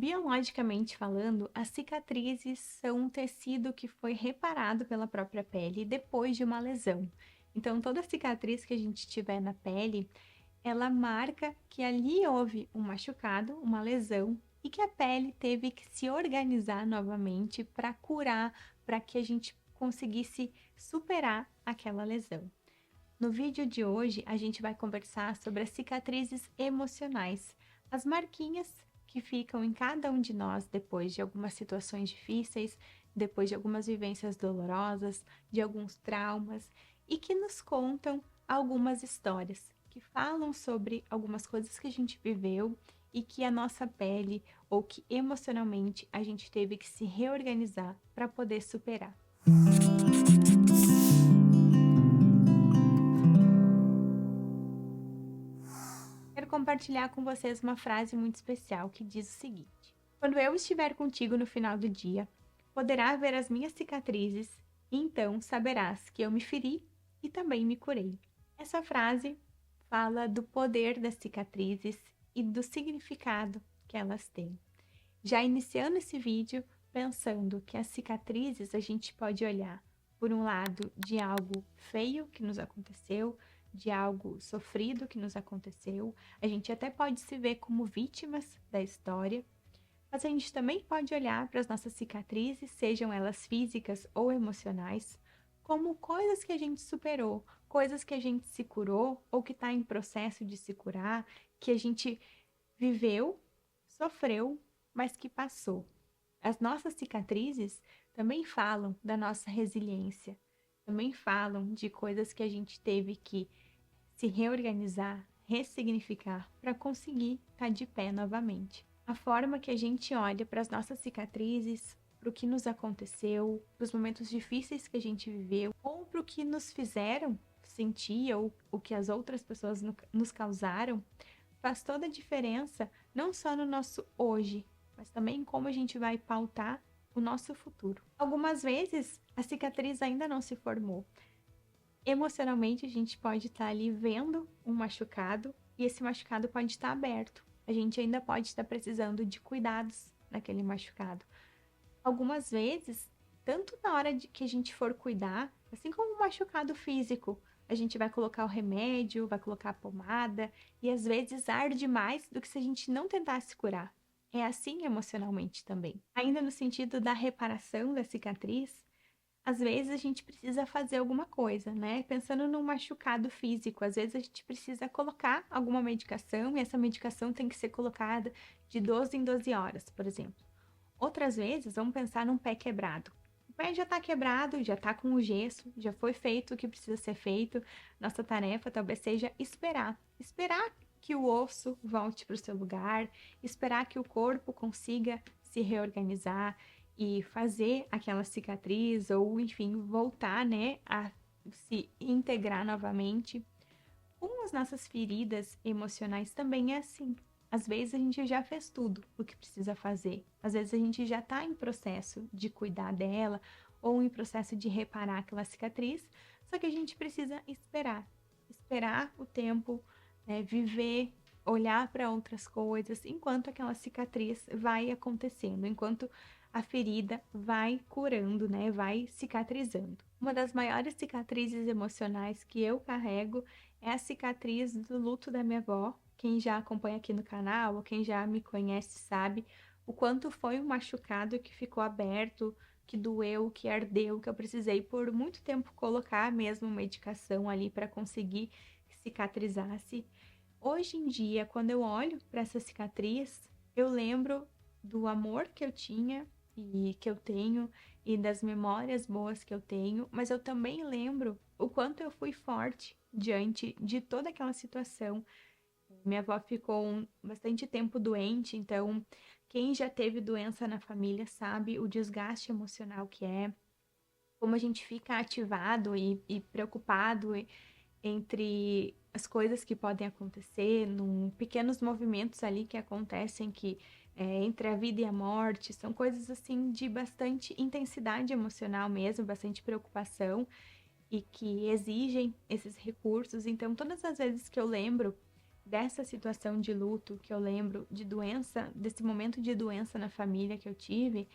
Biologicamente falando, as cicatrizes são um tecido que foi reparado pela própria pele depois de uma lesão. Então, toda cicatriz que a gente tiver na pele, ela marca que ali houve um machucado, uma lesão, e que a pele teve que se organizar novamente para curar, para que a gente conseguisse superar aquela lesão. No vídeo de hoje, a gente vai conversar sobre as cicatrizes emocionais, as marquinhas que ficam em cada um de nós depois de algumas situações difíceis, depois de algumas vivências dolorosas, de alguns traumas e que nos contam algumas histórias, que falam sobre algumas coisas que a gente viveu e que a nossa pele ou que emocionalmente a gente teve que se reorganizar para poder superar. Quero compartilhar com vocês uma frase muito especial que diz o seguinte: quando eu estiver contigo no final do dia, poderás ver as minhas cicatrizes, e então saberás que eu me feri e também me curei. Essa frase fala do poder das cicatrizes e do significado que elas têm. Já iniciando esse vídeo, pensando que as cicatrizes a gente pode olhar por um lado de algo feio que nos aconteceu, de algo sofrido que nos aconteceu, a gente até pode se ver como vítimas da história, mas a gente também pode olhar para as nossas cicatrizes, sejam elas físicas ou emocionais, como coisas que a gente superou, coisas que a gente se curou ou que está em processo de se curar, que a gente viveu, sofreu, mas que passou. As nossas cicatrizes também falam da nossa resiliência, também falam de coisas que a gente teve que se reorganizar, ressignificar para conseguir estar de pé novamente. A forma que a gente olha para as nossas cicatrizes, para o que nos aconteceu, para os momentos difíceis que a gente viveu, ou para o que nos fizeram sentir, ou o que as outras pessoas nos causaram, faz toda a diferença, não só no nosso hoje, mas também em como a gente vai pautar o nosso futuro. Algumas vezes a cicatriz ainda não se formou. Emocionalmente, a gente pode estar ali vendo um machucado e esse machucado pode estar aberto. A gente ainda pode estar precisando de cuidados naquele machucado. Algumas vezes, tanto na hora de que a gente for cuidar, assim como um machucado físico, a gente vai colocar o remédio, vai colocar a pomada e às vezes arde mais do que se a gente não tentasse curar. É assim emocionalmente também. Ainda no sentido da reparação da cicatriz, às vezes a gente precisa fazer alguma coisa, né? Pensando num machucado físico, às vezes a gente precisa colocar alguma medicação e essa medicação tem que ser colocada de 12 em 12 horas, por exemplo. Outras vezes, vamos pensar num pé quebrado. O pé já está quebrado, já está com o gesso, já foi feito o que precisa ser feito. Nossa tarefa talvez seja esperar. Esperar que o osso volte para o seu lugar, esperar que o corpo consiga se reorganizar e fazer aquela cicatriz ou, enfim, voltar, né, a se integrar novamente. Com as nossas feridas emocionais também é assim. Às vezes a gente já fez tudo o que precisa fazer. Às vezes a gente já está em processo de cuidar dela ou em processo de reparar aquela cicatriz, só que a gente precisa esperar. Esperar o tempo, né, viver, olhar para outras coisas, enquanto aquela cicatriz vai acontecendo, enquanto a ferida vai curando, né, vai cicatrizando. Uma das maiores cicatrizes emocionais que eu carrego é a cicatriz do luto da minha avó. Quem já acompanha aqui no canal, ou quem já me conhece, sabe o quanto foi um machucado que ficou aberto, que doeu, que ardeu, que eu precisei por muito tempo colocar mesmo medicação ali para conseguir que cicatrizasse. Hoje em dia, quando eu olho para essa cicatriz, eu lembro do amor que eu tinha e que eu tenho e das memórias boas que eu tenho, mas eu também lembro o quanto eu fui forte diante de toda aquela situação. Minha avó ficou bastante tempo doente, então quem já teve doença na família sabe o desgaste emocional que é, como a gente fica ativado e preocupado entre as coisas que podem acontecer, num pequenos movimentos ali que acontecem que entre a vida e a morte, são coisas assim de bastante intensidade emocional mesmo, bastante preocupação e que exigem esses recursos. Então, todas as vezes que eu lembro dessa situação de luto que eu lembro, de doença, desse momento de doença na família que eu tive,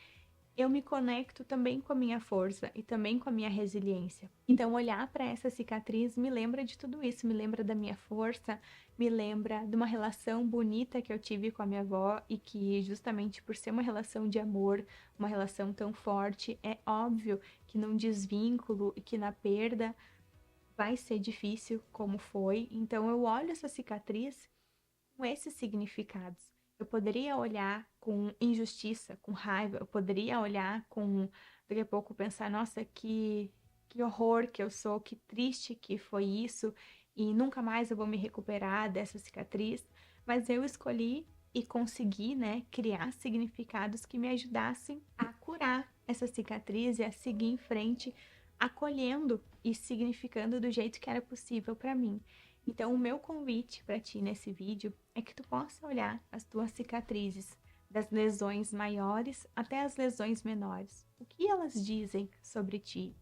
eu me conecto também com a minha força e também com a minha resiliência. Então, olhar para essa cicatriz me lembra de tudo isso, me lembra da minha força, me lembra de uma relação bonita que eu tive com a minha avó e que, justamente por ser uma relação de amor, uma relação tão forte, é óbvio que num desvínculo e que na perda vai ser difícil, como foi. Então, eu olho essa cicatriz com esses significados. Eu poderia olhar com injustiça, com raiva, eu poderia olhar com, daqui a pouco, pensar, nossa, que horror que eu sou, que triste que foi isso, e nunca mais eu vou me recuperar dessa cicatriz. Mas eu escolhi e consegui, né, criar significados que me ajudassem a curar essa cicatriz e a seguir em frente, acolhendo e significando do jeito que era possível para mim. Então, o meu convite para ti nesse vídeo é que tu possa olhar as tuas cicatrizes, das lesões maiores até as lesões menores. O que elas dizem sobre ti?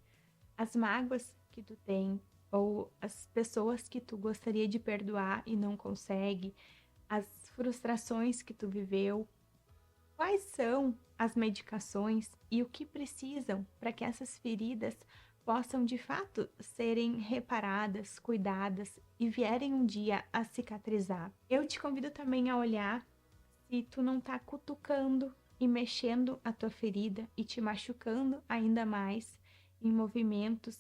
As mágoas que tu tem, ou as pessoas que tu gostaria de perdoar e não consegue, as frustrações que tu viveu, quais são as medicações e o que precisam para que essas feridas possam de fato serem reparadas, cuidadas e vierem um dia a cicatrizar. Eu te convido também a olhar se tu não tá cutucando e mexendo a tua ferida e te machucando ainda mais em movimentos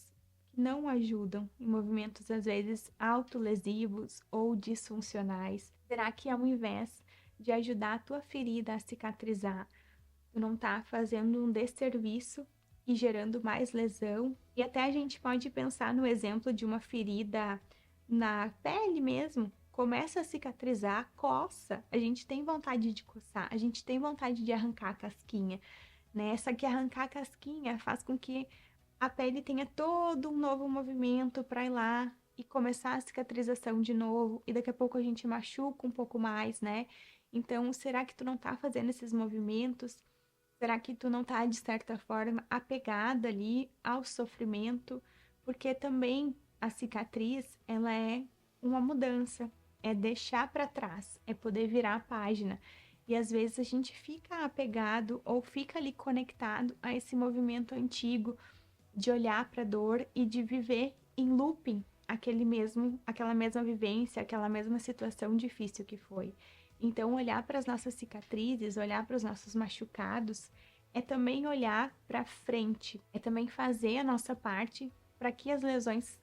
que não ajudam, em movimentos às vezes autolesivos ou disfuncionais. Será que ao invés de ajudar a tua ferida a cicatrizar, tu não tá fazendo um desserviço e gerando mais lesão? E até a gente pode pensar no exemplo de uma ferida na pele mesmo. Começa a cicatrizar, coça. A gente tem vontade de coçar, a gente tem vontade de arrancar a casquinha, né? Só que arrancar a casquinha faz com que a pele tenha todo um novo movimento para ir lá e começar a cicatrização de novo, e daqui a pouco a gente machuca um pouco mais, né? Então, será que tu não tá fazendo esses movimentos? Será que tu não tá, de certa forma, apegada ali ao sofrimento? Porque também a cicatriz, ela é uma mudança, é deixar para trás, é poder virar a página. E às vezes a gente fica apegado ou fica ali conectado a esse movimento antigo de olhar para a dor e de viver em looping aquela mesma vivência, aquela mesma situação difícil que foi. Então, olhar para as nossas cicatrizes, olhar para os nossos machucados, é também olhar para frente, é também fazer a nossa parte para que as lesões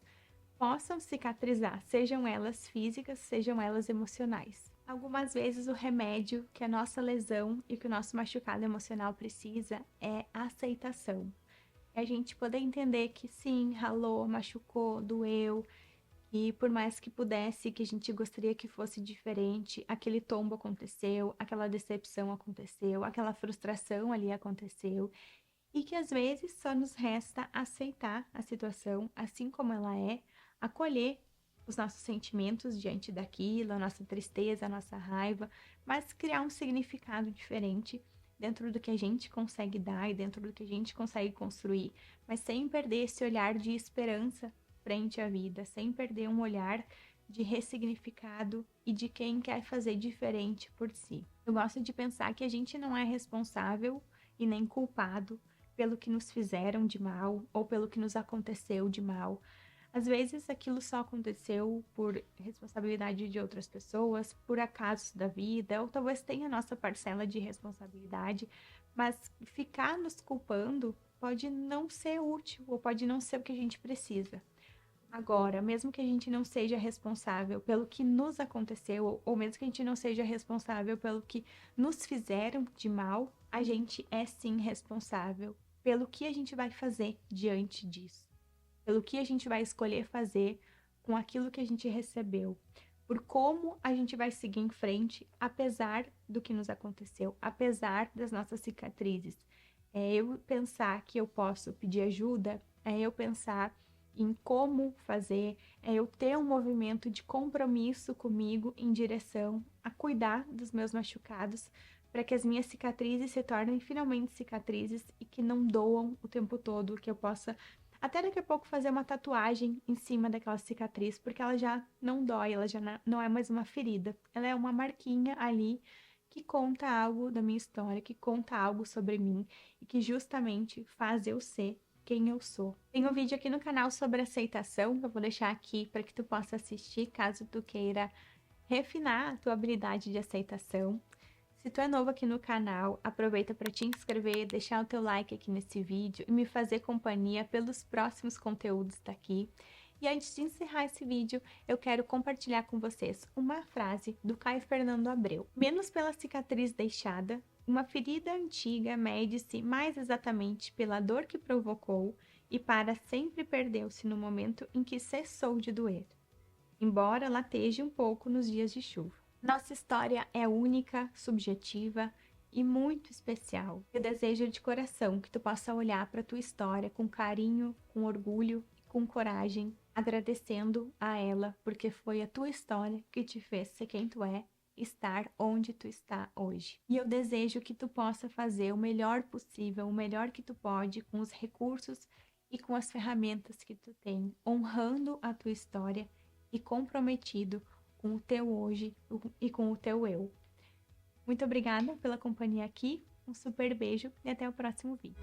possam cicatrizar, sejam elas físicas, sejam elas emocionais. Algumas vezes o remédio que a nossa lesão e que o nosso machucado emocional precisa é a aceitação. É a gente poder entender que sim, ralou, machucou, doeu, e por mais que pudesse, que a gente gostaria que fosse diferente, aquele tombo aconteceu, aquela decepção aconteceu, aquela frustração ali aconteceu, e que às vezes só nos resta aceitar a situação assim como ela é, acolher os nossos sentimentos diante daquilo, a nossa tristeza, a nossa raiva, mas criar um significado diferente dentro do que a gente consegue dar e dentro do que a gente consegue construir, mas sem perder esse olhar de esperança frente à vida, sem perder um olhar de ressignificado e de quem quer fazer diferente por si. Eu gosto de pensar que a gente não é responsável e nem culpado pelo que nos fizeram de mal ou pelo que nos aconteceu de mal. Às vezes aquilo só aconteceu por responsabilidade de outras pessoas, por acasos da vida, ou talvez tenha a nossa parcela de responsabilidade, mas ficar nos culpando pode não ser útil ou pode não ser o que a gente precisa. Agora, mesmo que a gente não seja responsável pelo que nos aconteceu, ou mesmo que a gente não seja responsável pelo que nos fizeram de mal, a gente é sim responsável pelo que a gente vai fazer diante disso, pelo que a gente vai escolher fazer com aquilo que a gente recebeu, por como a gente vai seguir em frente, apesar do que nos aconteceu, apesar das nossas cicatrizes. É eu pensar que eu posso pedir ajuda, é eu pensar em como fazer, é eu ter um movimento de compromisso comigo em direção a cuidar dos meus machucados, para que as minhas cicatrizes se tornem finalmente cicatrizes e que não doam o tempo todo, que eu possa Até daqui a pouco fazer uma tatuagem em cima daquela cicatriz, porque ela já não dói, ela já não é mais uma ferida. Ela é uma marquinha ali que conta algo da minha história, que conta algo sobre mim e que justamente faz eu ser quem eu sou. Tem um vídeo aqui no canal sobre aceitação, que eu vou deixar aqui para que tu possa assistir, caso tu queira refinar a tua habilidade de aceitação. Se tu é novo aqui no canal, aproveita para te inscrever, deixar o teu like aqui nesse vídeo e me fazer companhia pelos próximos conteúdos daqui. E antes de encerrar esse vídeo, eu quero compartilhar com vocês uma frase do Caio Fernando Abreu. Menos pela cicatriz deixada, uma ferida antiga mede-se mais exatamente pela dor que provocou e para sempre perdeu-se no momento em que cessou de doer, embora lateje um pouco nos dias de chuva. Nossa história é única, subjetiva e muito especial. Eu desejo de coração que tu possa olhar para tua história com carinho, com orgulho e com coragem, agradecendo a ela, porque foi a tua história que te fez ser quem tu é, estar onde tu está hoje. E eu desejo que tu possa fazer o melhor possível, o melhor que tu pode com os recursos e com as ferramentas que tu tem, honrando a tua história e comprometido com o teu hoje e com o teu eu. Muito obrigada pela companhia aqui, um super beijo e até o próximo vídeo.